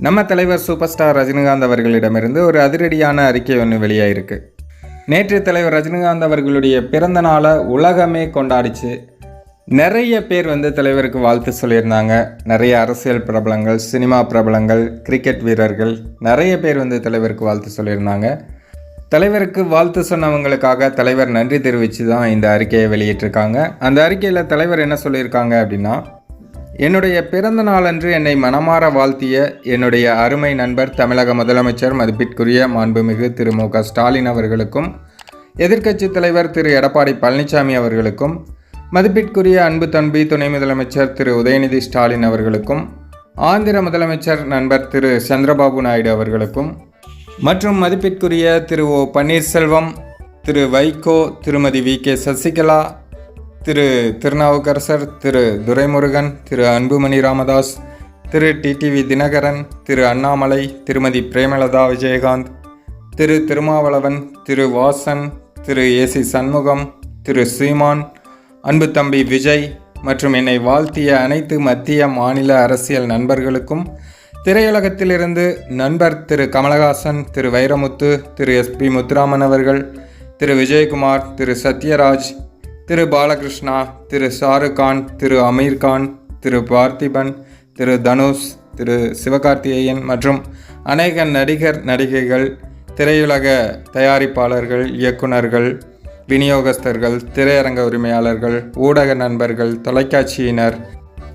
நம்ம தலைவர் super star Rajinikanth அவர்களிடமிருந்து ஒரு அதிரடியான அறிக்கை ஒன்று வெளியாயிருக்கு. நேற்று தலைவர் ரஜினிகாந்த் அவர்களுடைய பிறந்த நாளை உலகமே கொண்டாடிச்சு. நிறைய பேர் தலைவருக்கு வாழ்த்து சொல்லியிருந்தாங்க. நிறைய அரசியல் பிரபலங்கள், சினிமா பிரபலங்கள், கிரிக்கெட் வீரர்கள் நிறைய பேர் தலைவருக்கு வாழ்த்து சொல்லியிருந்தாங்க. தலைவருக்கு வாழ்த்து சொன்னவங்களுக்காக தலைவர் நன்றி தெரிவித்து தான் இந்த அறிக்கையை வெளியிட்டிருக்காங்க. அந்த அறிக்கையில் தலைவர் என்ன சொல்லியிருக்காங்க அப்படின்னா, என்னுடைய பிறந்த நாளன்று என்னை மனமாற வாழ்த்திய என்னுடைய அருமை நண்பர் தமிழக முதலமைச்சர் மதிப்பிற்குரிய மாண்புமிகு திரு மு.க. ஸ்டாலின் அவர்களுக்கும், எதிர்க்கட்சித் தலைவர் திரு எடப்பாடி பழனிசாமி அவர்களுக்கும், மதிப்பிற்குரிய அன்பு தம்பி துணை முதலமைச்சர் திரு உதயநிதி ஸ்டாலின் அவர்களுக்கும், ஆந்திர முதலமைச்சர் நண்பர் திரு சந்திரபாபு நாயுடு அவர்களுக்கும் மற்றும் மதிப்பிற்குரிய திரு ஓ பன்னீர்செல்வம், திரு வைகோ, திருமதி வி.கே. சசிகலா, திரு திருநாவுக்கரசர், திரு துரைமுருகன், திரு அன்புமணி ராமதாஸ், திரு டிடிவி தினகரன், திரு அண்ணாமலை, திருமதி பிரேமலதா விஜயகாந்த், திரு திருமாவளவன், திரு வாசன், திரு ஏசி சண்முகம், திரு சீமான், அன்பு தம்பி விஜய் மற்றும் என்னை வாழ்த்திய அனைத்து மத்திய மாநில அரசியல் நண்பர்களுக்கும், திரையுலகத்திலிருந்து நண்பர் திரு கமலஹாசன், திரு வைரமுத்து, திரு எஸ்.பி. முத்துராமன் அவர்கள், திரு விஜயகுமார், திரு சத்யராஜ், திரு பாலகிருஷ்ணா, திரு ஷாருக்கான், திரு அமீர்கான், திரு பார்த்திபன், திரு தனுஷ், திரு சிவகார்த்திகேயன் மற்றும் அநேக நடிகைகள், திரையுலக தயாரிப்பாளர்கள், இயக்குநர்கள், விநியோகஸ்தர்கள், திரையரங்க உரிமையாளர்கள், ஊடக நண்பர்கள், தொலைக்காட்சியினர்,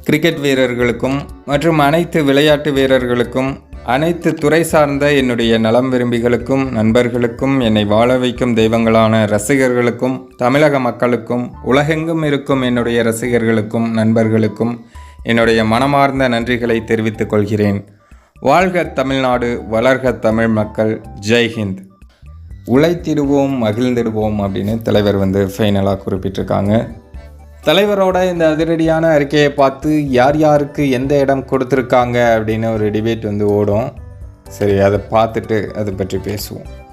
கிரிக்கெட் வீரர்களுக்கும் மற்றும் அனைத்து விளையாட்டு வீரர்களுக்கும், அனைத்து துறை சார்ந்த என்னுடைய நலம் விரும்பிகளுக்கும், நண்பர்களுக்கும், என்னை வாழ வைக்கும் தெய்வங்களான ரசிகர்களுக்கும், தமிழக மக்களுக்கும், உலகெங்கும் இருக்கும் என்னுடைய ரசிகர்களுக்கும், நண்பர்களுக்கும் என்னுடைய மனமார்ந்த நன்றிகளை தெரிவித்துக் கொள்கிறேன். வாழ்க தமிழ்நாடு, வளர்க தமிழ் மக்கள், ஜெய்ஹிந்த். உழைத்திடுவோம், மகிழ்ந்திடுவோம் அப்படின்னு தலைவர் ஃபைனலாக குறிப்பிட்டிருக்காங்க. தலைவரோட இந்த அதிரடியான அறிக்கையை பார்த்து யார் யாருக்கு எந்த இடம் கொடுத்துருக்காங்க அப்படின்னு ஒரு டிபேட் ஓடும். சரி, அதை பார்த்துட்டு அதை பற்றி பேசுவோம்.